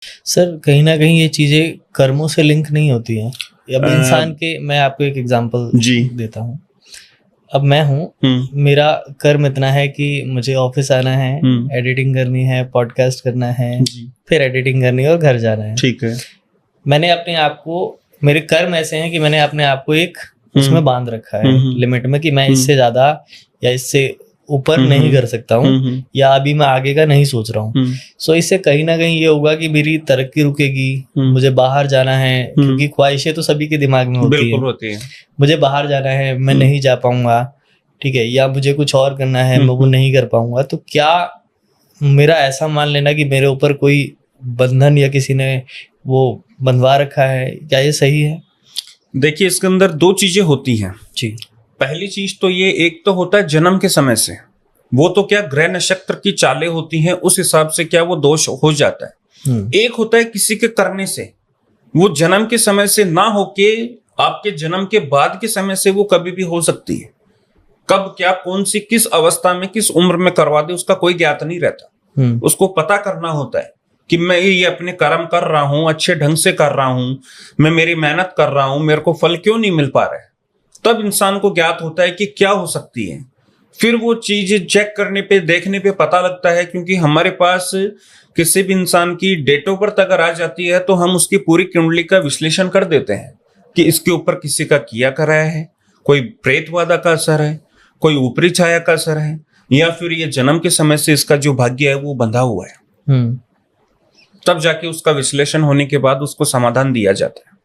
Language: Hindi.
सर कहीं ना कहीं ये चीजें कर्मों से लिंक नहीं होती हैं। अब इंसान के, मैं आपको एक एग्जांपल जी देता हूँ। अब मैं हूँ, मेरा कर्म इतना है कि मुझे ऑफिस आना है, एडिटिंग करनी है, पॉडकास्ट करना है, फिर एडिटिंग करनी है और घर जाना है। ठीक है। मैंने अपने आप को, मेरे कर्म ऐसे हैं कि मैंने अपने आप को एक उसमें बांध रखा है, लिमिट में, कि मैं इससे ज्यादा या इससे ऊपर नहीं कर सकता हूँ, या अभी मैं आगे का नहीं सोच रहा हूँ। सो इससे कहीं ना कहीं ये होगा कि मेरी तरक्की रुकेगी, मुझे बाहर जाना है, क्योंकि ख्वाहिशें तो सभी के दिमाग में होती है। मुझे बाहर जाना है, मैं नहीं जा पाऊंगा, ठीक है, या मुझे कुछ और करना है, मैं वो नहीं कर पाऊंगा। तो क्या मेरा ऐसा मान लेना कि मेरे ऊपर कोई बंधन या किसी ने वो बंधवा रखा है, क्या ये सही है? देखिए, इसके अंदर दो चीजें होती हैं जी। पहली चीज तो ये, एक तो होता है जन्म के समय से, वो तो क्या ग्रह नक्षत्र की चालें होती हैं, उस हिसाब से क्या वो दोष हो जाता है। एक होता है किसी के करने से, वो जन्म के समय से ना होके आपके जन्म के बाद के समय से वो कभी भी हो सकती है। कब क्या, कौन सी, किस अवस्था में, किस उम्र में करवा दे, उसका कोई ज्ञात नहीं रहता। उसको पता करना होता है कि मैं ये अपने कर्म कर रहा हूं, अच्छे ढंग से कर रहा हूं, मैं मेरी मेहनत कर रहा हूं, मेरे को फल क्यों नहीं मिल पा रहा है। तब इंसान को ज्ञात होता है कि क्या हो सकती है। फिर वो चीज चेक करने पे, देखने पे पता लगता है, क्योंकि हमारे पास किसी भी इंसान की डेट ऑफ बर्थ अगर आ जाती है तो हम उसकी पूरी कुंडली का विश्लेषण कर देते हैं कि इसके ऊपर किसी का किया कराया है, कोई प्रेतवादा का असर है, कोई ऊपरी छाया का असर है, या फिर ये जन्म के समय से इसका जो भाग्य है वो बंधा हुआ है। तब जाके उसका विश्लेषण होने के बाद उसको समाधान दिया जाता है।